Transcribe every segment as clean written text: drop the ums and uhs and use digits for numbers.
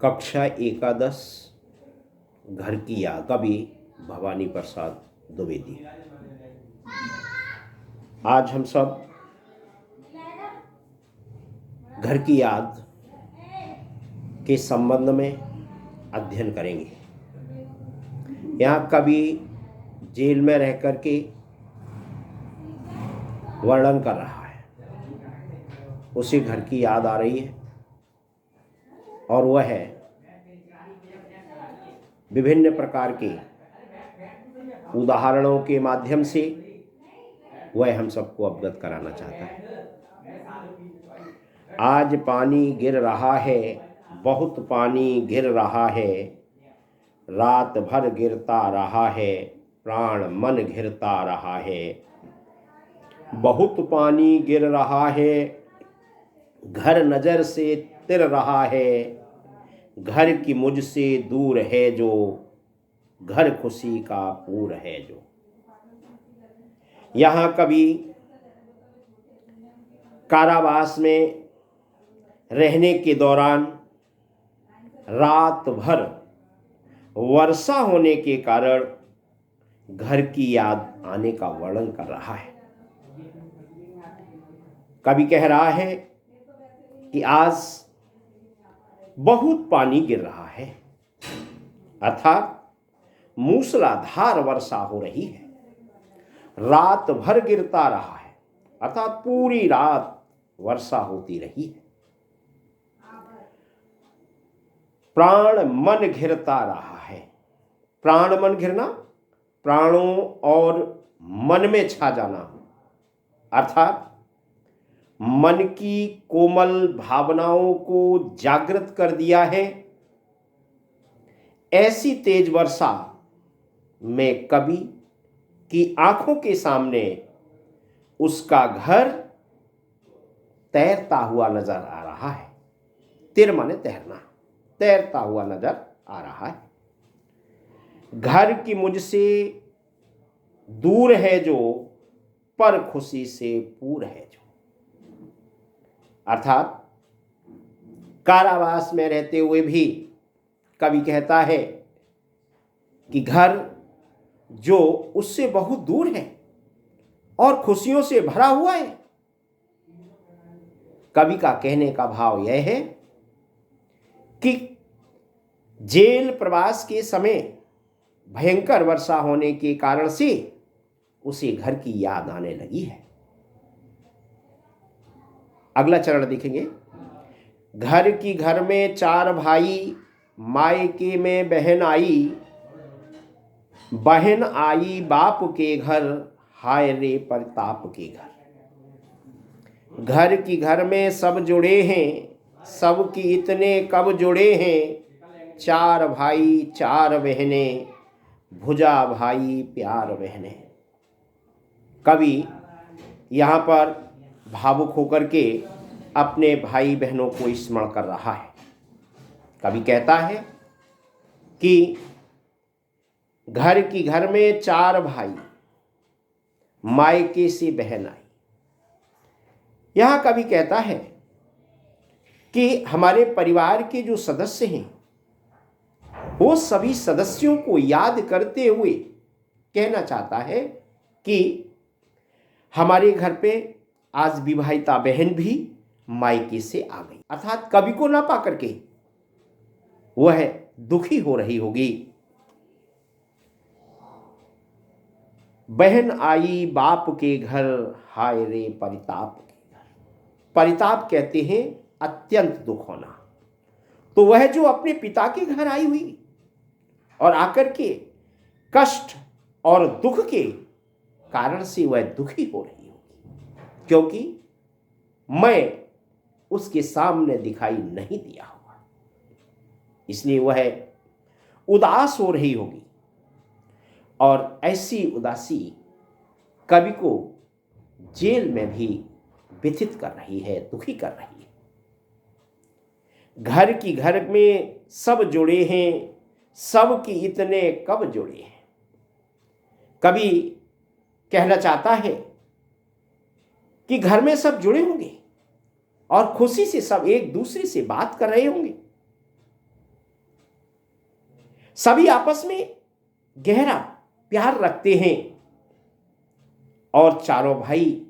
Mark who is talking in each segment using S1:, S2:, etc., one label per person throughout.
S1: कक्षा एकादश घर की याद, कवि भवानी प्रसाद द्विवेदी। आज हम सब घर की याद के संबंध में अध्ययन करेंगे। यहाँ कवि जेल में रह कर के वर्णन कर रहा है, उसे घर की याद आ रही है और वह है विभिन्न प्रकार के उदाहरणों के माध्यम से वह हम सबको अवगत कराना चाहता है। आज पानी गिर रहा है, बहुत पानी गिर रहा है, रात भर गिरता रहा है, प्राण मन घिरता रहा है। बहुत पानी गिर रहा है, घर नजर से तिर रहा है, घर की मुझसे दूर है जो, घर खुशी का पूर है जो। यहाँ कभी कारावास में रहने के दौरान रात भर वर्षा होने के कारण घर की याद आने का वर्णन कर रहा है। कवि कह रहा है कि आज बहुत पानी गिर रहा है, अर्थात मूसलाधार वर्षा हो रही है। रात भर गिरता रहा है, अर्थात पूरी रात वर्षा होती रही है। प्राण मन घिरता रहा है। प्राण मन घिरना, प्राणों और मन में छा जाना, अर्थात मन की कोमल भावनाओं को जागृत कर दिया है। ऐसी तेज वर्षा में कवि की आंखों के सामने उसका घर तैरता हुआ नजर आ रहा है। तिर माने तैरना, तैरता हुआ नजर आ रहा है। घर की मुझसे दूर है जो, पर खुशी से पूर है जो। अर्थात कारावास में रहते हुए भी कवि कहता है कि घर जो उससे बहुत दूर है और खुशियों से भरा हुआ है। कवि का कहने का भाव यह है कि जेल प्रवास के समय भयंकर वर्षा होने के कारण से उसे घर की याद आने लगी है। अगला चरण देखेंगे। घर में चार भाई, मायके में बहन आई, बहन आई बाप के घर, हाय रे प्रताप के घर में सब जुड़े हैं, सबकी इतने कब जुड़े हैं, चार भाई चार बहनें, भुजा भाई प्यार बहनें। कवि यहाँ पर भावुक होकर के अपने भाई बहनों को स्मरण कर रहा है। कवि कहता है कि घर में चार भाई, मायके से बहन आई। यहाँ कवि कहता है कि हमारे परिवार के जो सदस्य हैं वो सभी सदस्यों को याद करते हुए कहना चाहता है कि हमारे घर पे आज विवाहिता बहन भी मायके से आ गई। अर्थात कवि को ना पा करके वह दुखी हो रही होगी। बहन आई बाप के घर, हाय रे परिताप के घर। परिताप कहते हैं अत्यंत दुख होना। तो वह जो अपने पिता के घर आई हुई और आकर के कष्ट और दुख के कारण से वह दुखी हो रही होगी, क्योंकि मैं उसके सामने दिखाई नहीं दिया हुआ, इसलिए वह उदास हो रही होगी। और ऐसी उदासी कवि को जेल में भी व्यथित कर रही है, दुखी कर रही है। घर में सब जुड़े हैं, सबकी इतने कब जुड़े हैं। कवि कहना चाहता है कि घर में सब जुड़े होंगे और खुशी से सब एक दूसरे से बात कर रहे होंगे, सभी आपस में गहरा प्यार रखते हैं और चारों भाई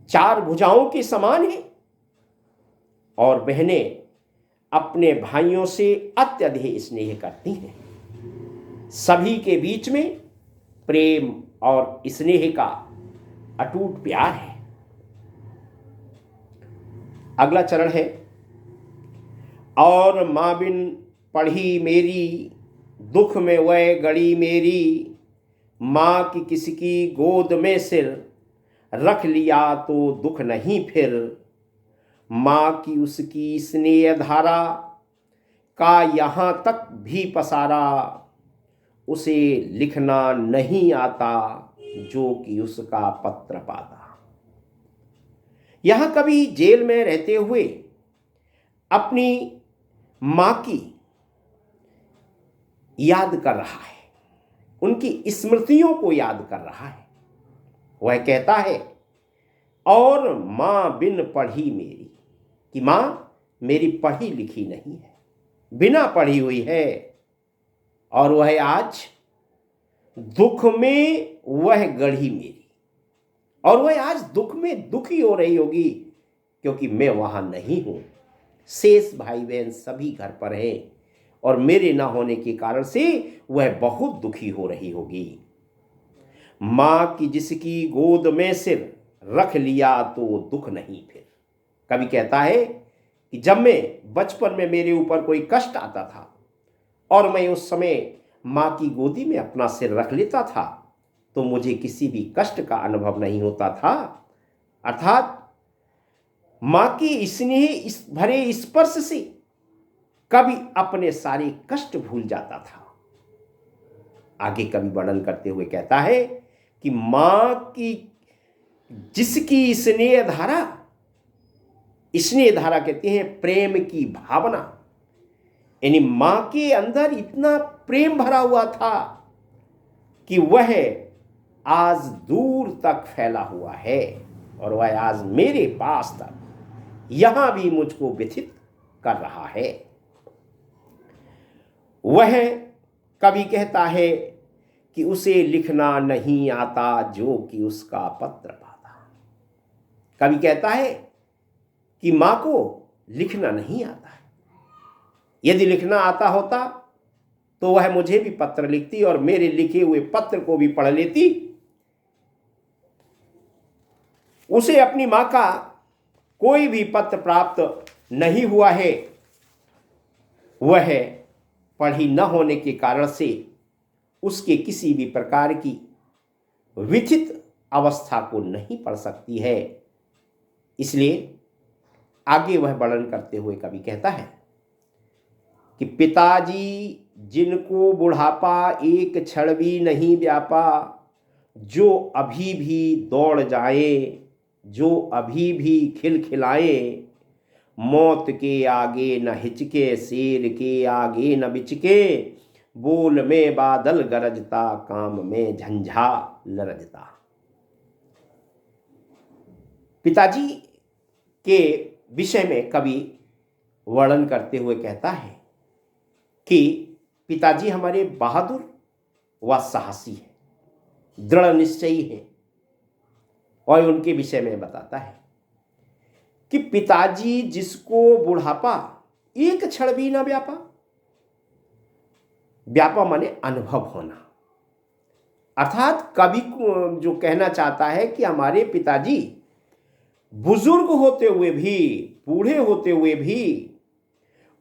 S1: चार भुजाओं के समान हैं और बहनें अपने भाइयों से अत्यधिक स्नेह करती हैं। सभी के बीच में प्रेम और स्नेह का अटूट प्यार है। अगला चरण है, और माँ बिन पढ़ी मेरी, दुख में वह गड़ी मेरी, माँ की किसकी गोद में सिर, रख लिया तो दुख नहीं फिर, माँ की उसकी स्नेह धारा का यहाँ तक भी पसारा, उसे लिखना नहीं आता जो कि उसका पत्र पाता। यहाँ कवि जेल में रहते हुए अपनी माँ की याद कर रहा है, उनकी स्मृतियों को याद कर रहा है। वह कहता है, और माँ बिन पढ़ी मेरी, कि माँ मेरी पढ़ी लिखी नहीं है, बिना पढ़ी हुई है, और वह आज दुख में वह गढ़ी मेरी, और वह आज दुख में दुखी हो रही होगी क्योंकि मैं वहां नहीं हूं। शेष भाई बहन सभी घर पर हैं और मेरे ना होने के कारण से वह बहुत दुखी हो रही होगी। माँ की जिसकी गोद में सिर, रख लिया तो दुख नहीं फिर। कवि कहता है कि जब मैं बचपन में मेरे ऊपर कोई कष्ट आता था और मैं उस समय माँ की गोदी में अपना सिर रख लेता था तो मुझे किसी भी कष्ट का अनुभव नहीं होता था। अर्थात माँ की स्नेह इस भरे स्पर्श से कभी अपने सारे कष्ट भूल जाता था। आगे कवि वर्णन करते हुए कहता है कि माँ की जिसकी स्नेह धारा कहते हैं प्रेम की भावना, यानी माँ के अंदर इतना प्रेम भरा हुआ था कि वह आज दूर तक फैला हुआ है और वह आज मेरे पास तक यहां भी मुझको व्यथित कर रहा है। वह कवि कहता है कि उसे लिखना नहीं आता जो कि उसका पत्र पाता। कवि कहता है कि मां को लिखना नहीं आता है, यदि लिखना आता होता तो वह मुझे भी पत्र लिखती और मेरे लिखे हुए पत्र को भी पढ़ लेती। उसे अपनी मां का कोई भी पत्र प्राप्त नहीं हुआ है, वह पढ़ी न होने के कारण से उसके किसी भी प्रकार की विचित्र अवस्था को नहीं पढ़ सकती है। इसलिए आगे वह वर्णन करते हुए कवि कहता है कि पिताजी जिनको बुढ़ापा एक क्षण भी नहीं व्यापा, जो अभी भी दौड़ जाए, जो अभी भी खिलखिलाए, मौत के आगे न हिचके, शेर के आगे न बिचके, बोल में बादल गरजता, काम में झंझा लरजता। पिताजी के विषय में कवि वर्णन करते हुए कहता है कि पिताजी हमारे बहादुर व साहसी हैं, दृढ़ निश्चयी हैं। और उनके विषय में बताता है कि पिताजी जिसको बुढ़ापा एक क्षण भी न व्यापा, व्यापा माने अनुभव होना, अर्थात कवि को जो कहना चाहता है कि हमारे पिताजी बुजुर्ग होते हुए भी, बूढ़े होते हुए भी,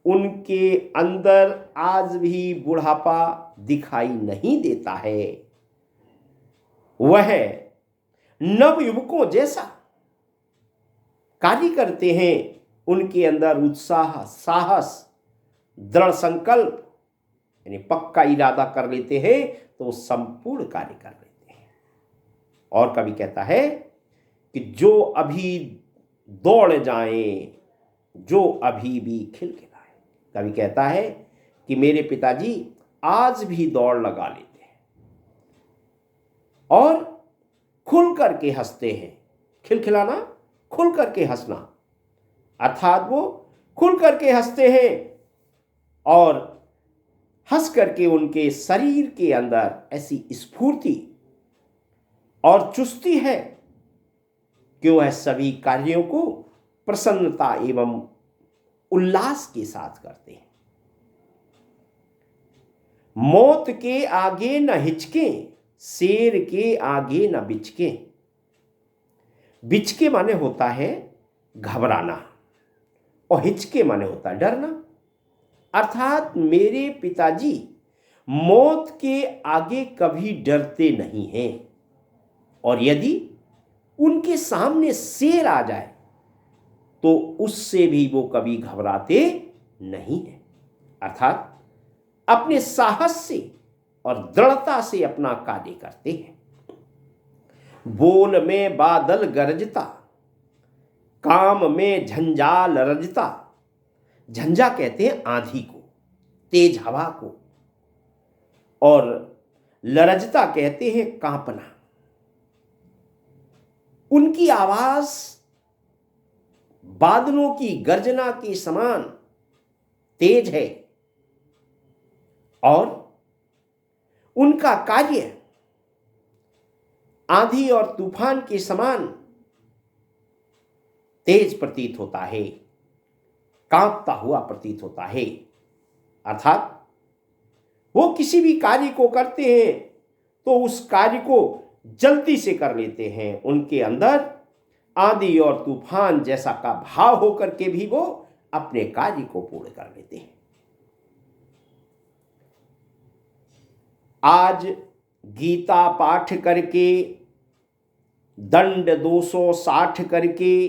S1: उनके अंदर आज भी बुढ़ापा दिखाई नहीं देता है। वह नव युवकों जैसा कार्य करते हैं, उनके अंदर उत्साह, साहस, दृढ़ संकल्प, यानी पक्का इरादा कर लेते हैं तो संपूर्ण कार्य कर लेते हैं। और कवि कहता है कि जो अभी दौड़ जाएं, जो अभी भी खिलखिलाए। कवि कहता है कि मेरे पिताजी आज भी दौड़ लगा लेते हैं और खुल करके हंसते हैं। खिलखिलाना, खुल करके हंसना, अर्थात वो खुल करके हंसते हैं और हंस करके उनके शरीर के अंदर ऐसी स्फूर्ति और चुस्ती है कि वह सभी कार्यों को प्रसन्नता एवं उल्लास के साथ करते हैं। मौत के आगे न हिचके, शेर के आगे न बिचके। बिचके माने होता है घबराना और हिचके माने होता है डरना। अर्थात मेरे पिताजी मौत के आगे कभी डरते नहीं हैं, और यदि उनके सामने शेर आ जाए तो उससे भी वो कभी घबराते नहीं हैं। अर्थात अपने साहस से और दृढ़ता से अपना कार्य करते हैं। बोल में बादल गरजता, काम में झंझाल रजता। झंझा कहते हैं आंधी को, तेज हवा को, और लरजता कहते हैं कांपना। उनकी आवाज बादलों की गर्जना के समान तेज है और उनका कार्य आंधी और तूफान के समान तेज प्रतीत होता है, कांपता हुआ प्रतीत होता है। अर्थात वो किसी भी कार्य को करते हैं तो उस कार्य को जल्दी से कर लेते हैं। उनके अंदर आंधी और तूफान जैसा का भाव होकर के भी वो अपने कार्य को पूर्ण कर लेते हैं। आज गीता पाठ करके, दंड 260 करके,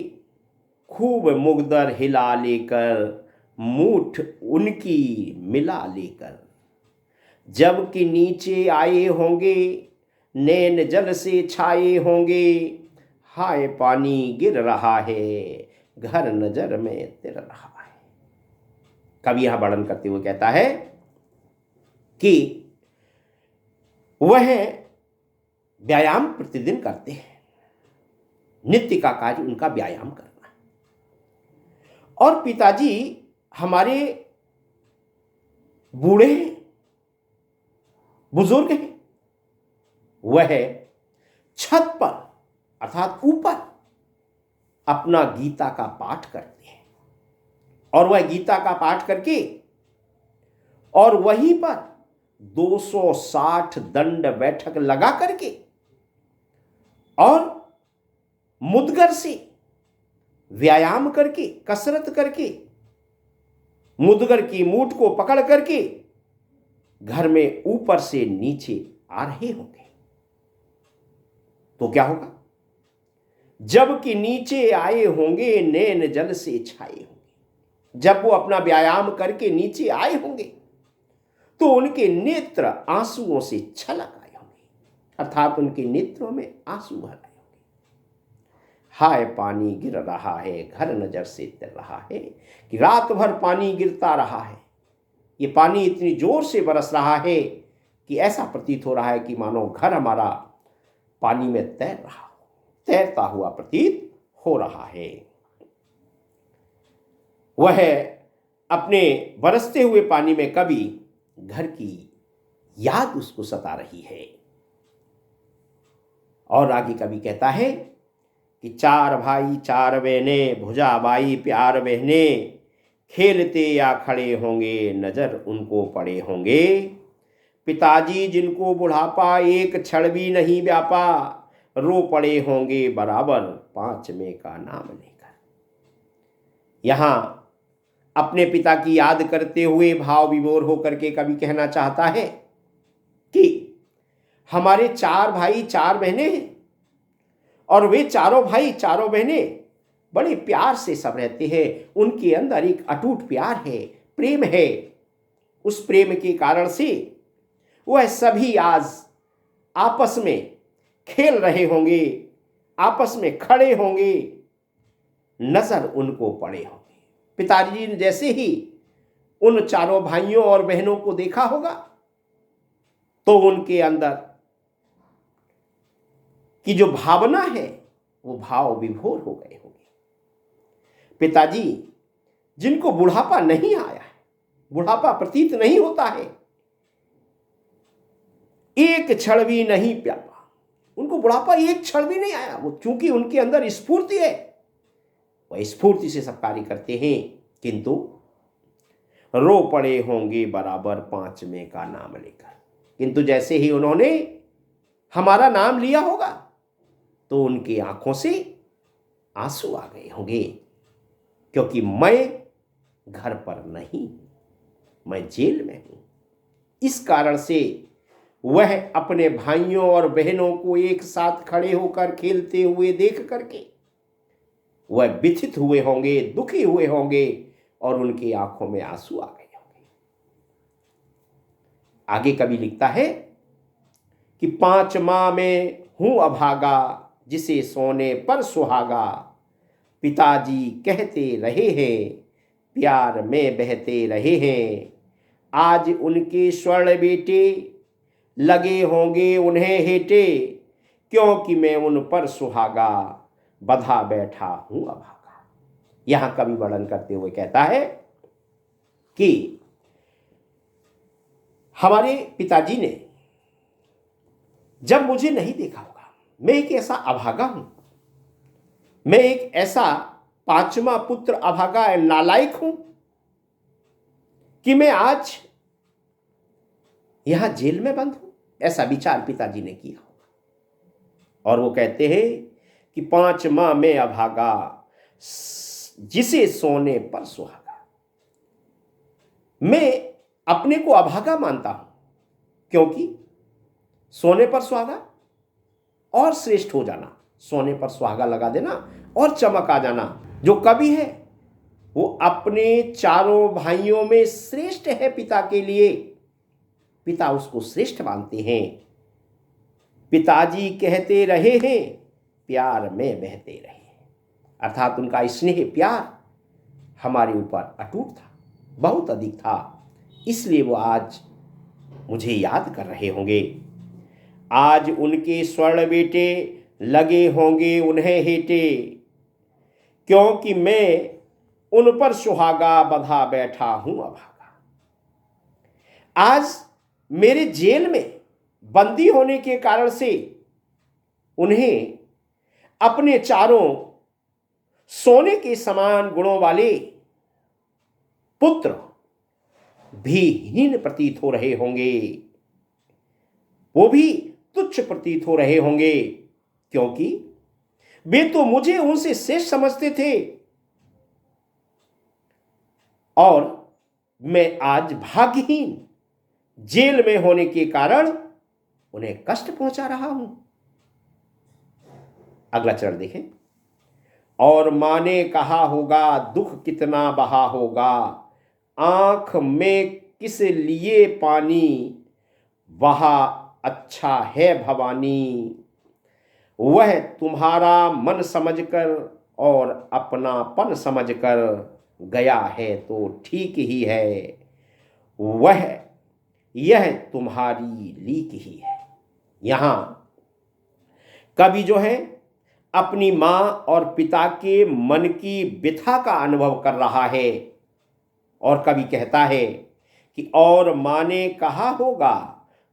S1: खूब मुगदर हिला लेकर, मूठ उनकी मिला लेकर, जबकि नीचे आए होंगे नैन जल से छाए होंगे, हाय पानी गिर रहा है, घर नजर में तिर रहा है। कवि यहां वर्णन करते हुए कहता है कि वह व्यायाम प्रतिदिन करते हैं, नित्य का कार्य उनका व्यायाम करना है। और पिताजी हमारे बूढ़े हैं, बुजुर्ग हैं। वह छत पर अर्थात ऊपर अपना गीता का पाठ करते हैं, और वह गीता का पाठ करके और वहीं पर 260 दंड बैठक लगा करके और मुद्गर से व्यायाम करके, कसरत करके, मुद्गर की मूठ को पकड़ करके घर में ऊपर से नीचे आ रहे होंगे। तो क्या होगा? जबकि नीचे आए होंगे नैन जल से छाए होंगे। जब वो अपना व्यायाम करके नीचे आए होंगे तो उनके नेत्र आंसुओं से छलक आए होंगे, अर्थात उनके नेत्रों में आंसू भर आए होंगे। हाय पानी गिर रहा है, घर नजर से तिर रहा है, कि रात भर पानी गिरता रहा है। ये पानी इतनी जोर से बरस रहा है कि ऐसा प्रतीत हो रहा है कि मानो घर हमारा पानी में तैर रहा हो, तैरता हुआ प्रतीत हो रहा है। वह अपने बरसते हुए पानी में कभी घर की याद उसको सता रही है। और आगे कभी कहता है कि 4 भाई 4 बहनें, भुजा बाई प्यार बहने, खेलते या खड़े होंगे नजर उनको पड़े होंगे। पिताजी जिनको बुढ़ापा एक क्षण भी नहीं व्यापा, रो पड़े होंगे बराबर 5 में का नाम लेकर। यहां अपने पिता की याद करते हुए भाव विभोर होकर के कवि कहना चाहता है कि हमारे 4 भाई 4 बहनें हैं, और वे चारों भाई चारों बहनें बड़े प्यार से सब रहते हैं। उनके अंदर एक अटूट प्यार है, प्रेम है। उस प्रेम के कारण से वह सभी आज आपस में खेल रहे होंगे, आपस में खड़े होंगे, नजर उनको पड़े होंगे। पिताजी ने जैसे ही उन चारों भाइयों और बहनों को देखा होगा तो उनके अंदर की जो भावना है वो भाव विभोर हो गए होंगे। पिताजी जिनको बुढ़ापा नहीं आया है, बुढ़ापा प्रतीत नहीं होता है, एक क्षण भी नहीं प्यापा। उनको बुढ़ापा एक क्षण भी नहीं आया। वो चूंकि उनके अंदर स्फूर्ति है, वह स्फूर्ति से सब कार्य करते हैं, किंतु रो पड़े होंगे बराबर 5 में का नाम लेकर। किंतु जैसे ही उन्होंने हमारा नाम लिया होगा तो उनकी आंखों से आंसू आ गए होंगे, क्योंकि मैं घर पर नहीं, मैं जेल में हूं। इस कारण से वह अपने भाइयों और बहनों को एक साथ खड़े होकर खेलते हुए देख करके वह व्यथित हुए होंगे, दुखी हुए होंगे और उनकी आंखों में आंसू आ गए होंगे। आगे कवि लिखता है कि 5 माह में हूं अभागा, जिसे सोने पर सुहागा। पिताजी कहते रहे हैं, प्यार में बहते रहे हैं। आज उनके स्वर्ण बेटे लगे होंगे उन्हें हेटे, क्योंकि मैं उन पर सुहागा, बधा बैठा हूं अभागा। यहां कवि वर्णन करते हुए कहता है कि हमारे पिताजी ने जब मुझे नहीं देखा होगा, मैं एक ऐसा अभागा हूं, मैं एक ऐसा 5वां पुत्र अभागा नालायक हूं कि मैं आज यहां जेल में बंद हूं। ऐसा विचार पिताजी ने किया होगा। और वो कहते हैं कि 5 माह में अभागा, जिसे सोने पर सुहागा। मैं अपने को अभागा मानता हूं, क्योंकि सोने पर सुहागा और श्रेष्ठ हो जाना, सोने पर सुहागा लगा देना और चमक आ जाना। जो कवि है वो अपने चारों भाइयों में श्रेष्ठ है पिता के लिए, पिता उसको श्रेष्ठ मानते हैं। पिताजी कहते रहे हैं, प्यार में बहते रहे। अर्थात उनका स्नेह प्यार हमारे ऊपर अटूट था, बहुत अधिक था, इसलिए वो आज मुझे याद कर रहे होंगे। आज उनके स्वर्ण बेटे लगे होंगे उन्हें हेटे, क्योंकि मैं उन पर सुहागा, बधा बैठा हूं अभागा। आज मेरे जेल में बंदी होने के कारण से उन्हें अपने चारों सोने के समान गुणों वाले पुत्र भी हीन प्रतीत हो रहे होंगे, वो भी तुच्छ प्रतीत हो रहे होंगे, क्योंकि वे तो मुझे उनसे श्रेष्ठ समझते थे और मैं आज भाग्यहीन जेल में होने के कारण उन्हें कष्ट पहुंचा रहा हूं। अगला चरण देखें। और मां ने कहा होगा, दुख कितना बहा होगा, आंख में किस लिए पानी, वहा अच्छा है भवानी। वह तुम्हारा मन समझकर और अपनापन समझकर गया है तो ठीक ही है, वह यह तुम्हारी लीक ही है। यहां कवि जो है अपनी मां और पिता के मन की व्यथा का अनुभव कर रहा है और कवि कहता है कि और मां ने कहा होगा,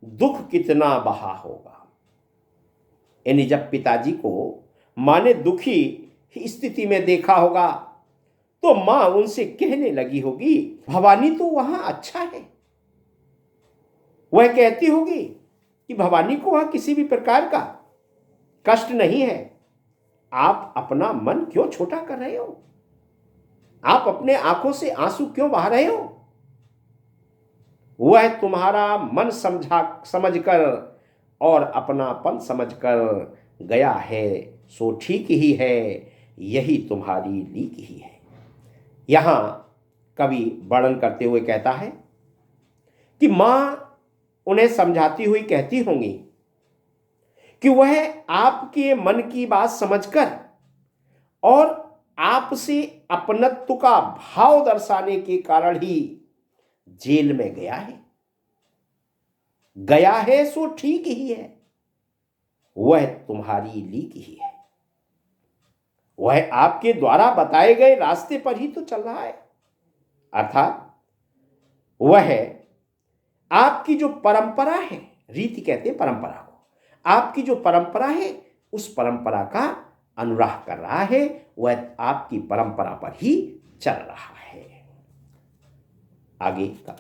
S1: दुख कितना बहा होगा। यानी जब पिताजी को मां ने दुखी स्थिति में देखा होगा तो मां उनसे कहने लगी होगी, भवानी तो वहां अच्छा है। वह कहती होगी कि भवानी को वहां किसी भी प्रकार का कष्ट नहीं है, आप अपना मन क्यों छोटा कर रहे हो, आप अपने आंखों से आंसू क्यों बहा रहे हो। वह तुम्हारा मन समझकर और अपनापन समझकर गया है सो ठीक ही है, यही तुम्हारी लीक ही है। यहां कवि वर्णन करते हुए कहता है कि मां उन्हें समझाती हुई कहती होंगी कि वह आपके मन की बात समझकर और आपसे अपनत्व का भाव दर्शाने के कारण ही जेल में गया है सो ठीक ही है, वह तुम्हारी लीक ही है। वह आपके द्वारा बताए गए रास्ते पर ही तो चल रहा है, अर्थात वह आपकी जो परंपरा है, रीति कहते हैं परंपरा को। आपकी जो परंपरा है उस परंपरा का अनुराग कर रहा है, वह आपकी परंपरा पर ही चल रहा है। आगे का